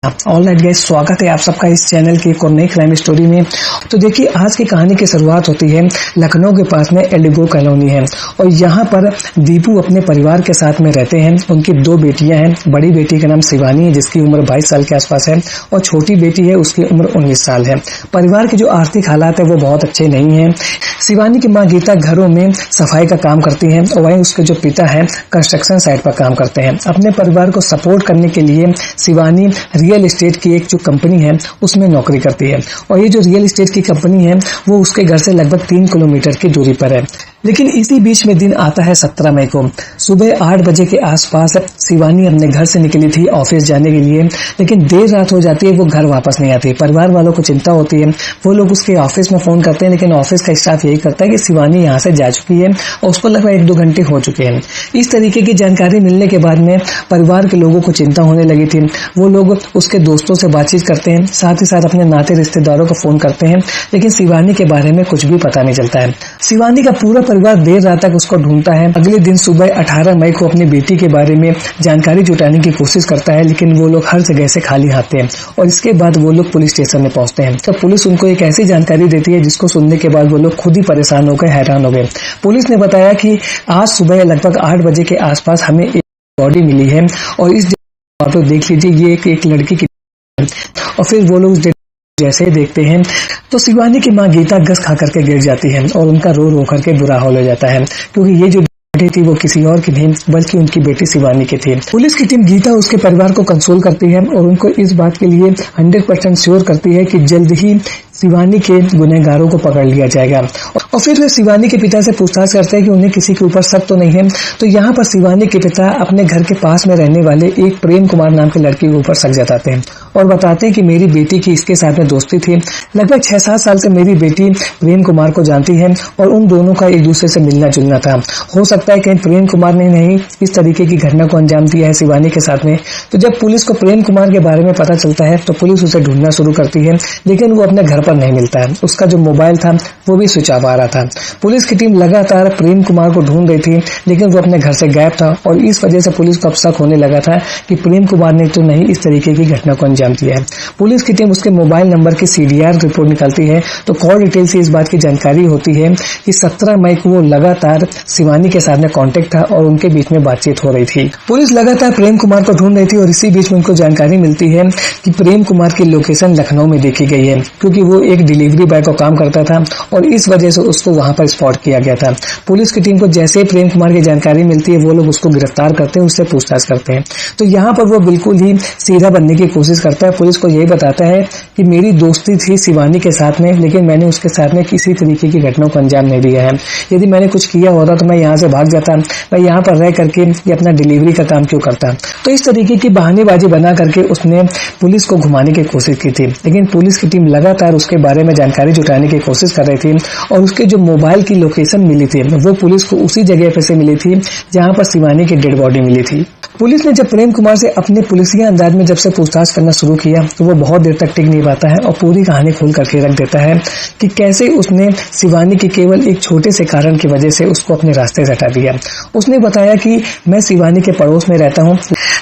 Alright guys, स्वागत है आप सबका इस चैनल की एक और नई क्राइम स्टोरी में। तो देखिए, आज की कहानी की शुरुआत होती है लखनऊ के पास में एलिगो कॉलोनी है और यहाँ पर दीपू अपने परिवार के साथ में रहते हैं। उनकी दो बेटियां हैं। बड़ी बेटी का नाम शिवानी है जिसकी उम्र 22 साल के आसपास है और छोटी बेटी है उसकी उम्र 19 साल है। परिवार के जो आर्थिक हालात है वो बहुत अच्छे नहीं है। शिवानी की माँ गीता घरों में सफाई का काम करती है और वहीं उसके जो पिता है कंस्ट्रक्शन साइट पर काम करते हैं। अपने परिवार को सपोर्ट करने के लिए शिवानी रियल एस्टेट की एक जो कंपनी है उसमें नौकरी करती है और ये जो रियल एस्टेट की कंपनी है वो उसके घर से लगभग 3 किलोमीटर की दूरी पर है। लेकिन इसी बीच में दिन आता है 17 मई को। सुबह 8 बजे के आसपास शिवानी अपने घर से निकली थी ऑफिस जाने के लिए, लेकिन देर रात हो जाती है, वो घर वापस नहीं आती। परिवार वालों को चिंता होती है, वो लोग उसके ऑफिस में फोन करते हैं, लेकिन ऑफिस का स्टाफ यही करता है कि शिवानी यहाँ से जा चुकी है और उसको लगभग 1-2 घंटे हो चुके हैं। इस तरीके की जानकारी मिलने के बाद में परिवार के लोगों को चिंता होने लगी थी। वो लोग उसके दोस्तों से बातचीत करते हैं, साथ ही साथ अपने नाते रिश्तेदारों को फोन करते हैं, लेकिन शिवानी के बारे में कुछ भी पता नहीं चलता है। शिवानी का पूरा परिवार देर रात तक उसको ढूंढता है। अगले दिन सुबह 18 मई को अपनी बेटी के बारे में जानकारी जुटाने की कोशिश करता है, लेकिन वो लोग हर जगह से खाली हाथ हैं और इसके बाद वो लोग पुलिस स्टेशन में पहुंचते हैं। तो पुलिस उनको एक ऐसी जानकारी देती है जिसको सुनने के बाद वो लोग खुद ही परेशान हो गए, हैरान हो गए। पुलिस ने बताया कि आज सुबह लगभग 8 बजे के आसपास हमें एक बॉडी मिली है और इस फोटो देख लीजिए, ये एक लड़की की। और फिर वो लोग जैसे ही देखते हैं तो शिवानी की माँ गीता गस खा करके गिर जाती है और उनका रो रो करके बुरा हाल हो जाता है, क्योंकि ये जो बेटी थी वो किसी और की नहीं बल्कि उनकी बेटी शिवानी की थी। पुलिस की टीम गीता उसके परिवार को कंसोल करती है और उनको इस बात के लिए 100% श्योर करती है कि जल्द ही शिवानी के गुनहगारों को पकड़ लिया जाएगा। और फिर वे शिवानी के पिता से पूछताछ करते हैं कि उन्हें किसी के ऊपर शक तो नहीं है। तो यहाँ पर शिवानी के पिता अपने घर के पास में रहने वाले एक प्रेम कुमार नाम के लड़के के ऊपर शक जताते हैं और बताते हैं कि मेरी बेटी की इसके साथ में दोस्ती थी। लगभग 6-7 साल से मेरी बेटी प्रेम कुमार को जानती है और उन दोनों का एक दूसरे से मिलना जुलना था। हो सकता है कहीं प्रेम कुमार ने नहीं इस तरीके की घटना को अंजाम दिया है शिवानी के साथ में। तो जब पुलिस को प्रेम कुमार के बारे में पता चलता है तो पुलिस उसे ढूंढना शुरू करती है, लेकिन वो अपने घर पर नहीं मिलता है। उसका जो मोबाइल था वो भी स्विच ऑफ आ रहा था। पुलिस की टीम लगातार प्रेम कुमार को ढूंढ रही थी, लेकिन वो अपने घर से गायब था और इस वजह से पुलिस को अब शक होने लगा था कि प्रेम कुमार ने तो नहीं इस तरीके की घटना को अंजाम दिया है। पुलिस की टीम उसके मोबाइल नंबर की CDR रिपोर्ट निकालती है तो कॉल डिटेल से इस बात की जानकारी होती है कि 17 मई को वो लगातार शिवानी के साथ में कांटेक्ट था और उनके बीच में बातचीत हो रही थी। पुलिस लगातार प्रेम कुमार को ढूंढ रही थी और इसी बीच में उनको जानकारी मिलती है कि प्रेम कुमार की लोकेशन लखनऊ में देखी गई है, क्योंकि वो एक डिलीवरी बॉय को काम करता था और इस वजह से उसको वहां पर स्पॉट किया गया था। पुलिस की टीम को जैसे ही प्रेम कुमार की जानकारी मिलती है वो लोग उसको गिरफ्तार करते हैं, उससे पूछताछ करते हैं। तो यहाँ पर वो बिल्कुल ही सीधा बनने की कोशिश करता है। पुलिस को यही बताता है कि मेरी दोस्ती थी शिवानी के साथ में, लेकिन मैंने उसके साथ में किसी तरीके की घटनाओं को अंजाम नहीं दिया है। यदि मैंने कुछ किया होता तो मैं यहाँ से भाग जाता, मैं यहाँ पर रह करके ये अपना डिलीवरी का काम क्यों करता। तो इस तरीके की बहानेबाजी बना करके उसने पुलिस को घुमाने की कोशिश की थी, लेकिन पुलिस की टीम लगातार उसके बारे में जानकारी जुटाने की कोशिश कर रही थी और उसके जो मोबाइल की लोकेशन मिली थी वो पुलिस को उसी जगह पे से मिली थी जहां पर शिवानी की डेड बॉडी मिली थी। पुलिस ने जब प्रेम कुमार से अपने पुलिसिया अंदाज में जब से पूछताछ करना शुरू किया तो वो बहुत देर तक टिक नहीं पाता है और पूरी कहानी खोल करके रख देता है कि कैसे उसने शिवानी की केवल एक छोटे से कारण की वजह से उसको अपने रास्ते से हटा दिया। उसने बताया कि मैं शिवानी के पड़ोस में रहता हूँ,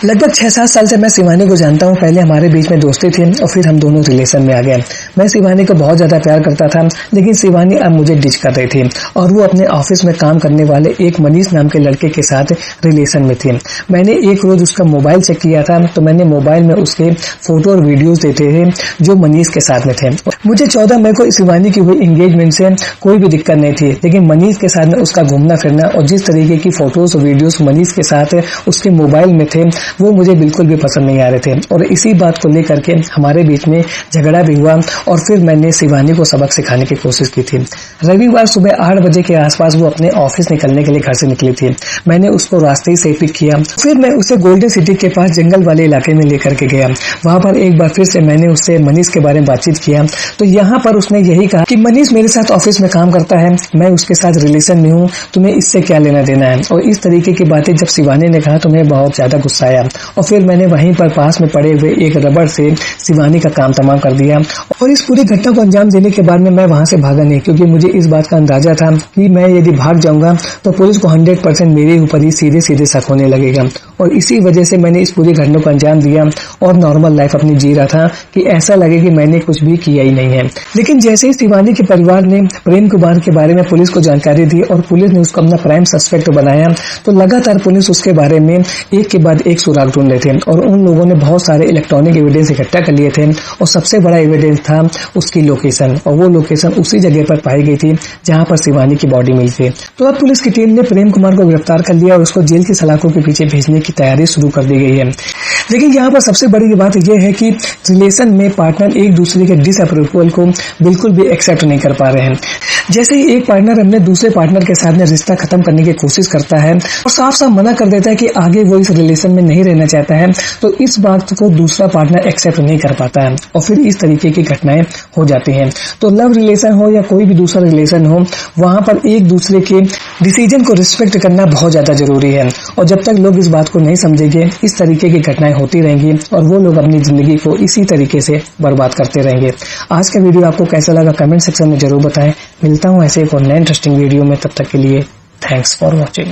लगभग 6-7 साल से मैं शिवानी को जानता हूँ। पहले हमारे बीच में दोस्ती थी और फिर हम दोनों रिलेशन में आ गए। मैं शिवानी को बहुत ज्यादा प्यार करता था, लेकिन शिवानी अब मुझे डिच कर रही थी और वो अपने ऑफिस में काम करने वाले एक मनीष नाम के लड़के के साथ रिलेशन में थी। मैंने एक रोज उसका मोबाइल चेक किया था तो मैंने मोबाइल में उसके फोटो और वीडियोस देखे थे जो मनीष के साथ में थे। मुझे 14 मई को शिवानी की हुई एंगेजमेंट से कोई भी दिक्कत नहीं थी, लेकिन मनीष के साथ में उसका घूमना फिरना और जिस तरीके की फोटोज और वीडियोस मनीष के साथ उसके मोबाइल में थे वो मुझे बिल्कुल भी पसंद नहीं आ रहे थे और इसी बात को लेकर के हमारे बीच में झगड़ा भी हुआ और फिर मैंने शिवानी को सबक सिखाने की कोशिश की थी। रविवार सुबह 8 बजे के आसपास वो अपने ऑफिस निकलने के लिए घर से निकली थी। मैंने उसको रास्ते ही से पिक किया, फिर मैं उसे गोल्डन सिटी के पास जंगल वाले इलाके में लेकर के गया। वहां पर एक बार फिर से मैंने उससे मनीष के बारे में बातचीत किया तो यहाँ पर उसने यही कहा कि मनीष मेरे साथ ऑफिस में काम करता है, मैं उसके साथ रिलेशन में हूँ, तुम्हें इससे क्या लेना देना है। और इस तरीके की बातें जब शिवानी ने कहा तो मैं बहुत ज्यादा गुस्सा आया और फिर मैंने वहीं पर पास में पड़े हुए एक रबड़ से शिवानी का काम तमाम कर दिया और इस पूरी घटना को अंजाम देने के बाद में मैं वहां से भागा नहीं, क्योंकि मुझे इस बात का अंदाजा था कि मैं यदि भाग जाऊंगा तो पुलिस को 100% मेरे ऊपर ही सीधे सीधे शक होने लगेगा, और इसी वजह से मैंने इस पूरी घटना को अंजाम दिया और नॉर्मल लाइफ अपनी जी रहा था कि ऐसा लगे कि मैंने कुछ भी किया ही नहीं है। लेकिन जैसे ही शिवानी के परिवार ने प्रेम कुमार के बारे में पुलिस को जानकारी दी और पुलिस ने उसको अपना प्राइम सस्पेक्ट बनाया, तो लगातार पुलिस उसके बारे में एक के बाद एक सुराग ढूंढ रहे थे, और उन लोगों ने बहुत सारे इलेक्ट्रॉनिक एविडेंस इकट्ठा कर लिए थे, और सबसे बड़ा एविडेंस था उसकी लोकेशन, और वो लोकेशन उसी जगह पर पाई गई थी जहां पर शिवानी की बॉडी मिली थी। तो अब पुलिस की टीम ने प्रेम कुमार को गिरफ्तार कर लिया और उसको जेल की सलाखों के पीछे भेजने की तैयारी शुरू कर दी गई है। लेकिन यहाँ पर सबसे बड़ी बात यह है कि रिलेशन में पार्टनर एक दूसरे के डिसअप्रूवल को बिल्कुल भी एक्सेप्ट नहीं कर पा रहे हैं। जैसे ही एक पार्टनर अपने दूसरे पार्टनर के साथ में रिश्ता खत्म करने की कोशिश करता है और साफ साफ मना कर देता है कि आगे वो इस रिलेशन में नहीं रहना चाहता है, तो इस बात को दूसरा पार्टनर एक्सेप्ट नहीं कर पाता है और फिर इस तरीके की घटनाएं हो जाती हैं। तो लव रिलेशन हो या कोई भी दूसरा रिलेशन हो, वहां पर एक दूसरे के डिसीजन को रिस्पेक्ट करना बहुत ज्यादा जरूरी है, और जब तक लोग इस बात को नहीं समझेंगे इस तरीके की घटनाएं होती रहेंगी और वो लोग अपनी जिंदगी को इसी तरीके से बर्बाद करते रहेंगे। आज का वीडियो आपको कैसा लगा कमेंट सेक्शन में जरूर बताएं। मिलता हूं ऐसे एक और नए इंटरेस्टिंग वीडियो में, तब तक के लिए थैंक्स फॉर वॉचिंग।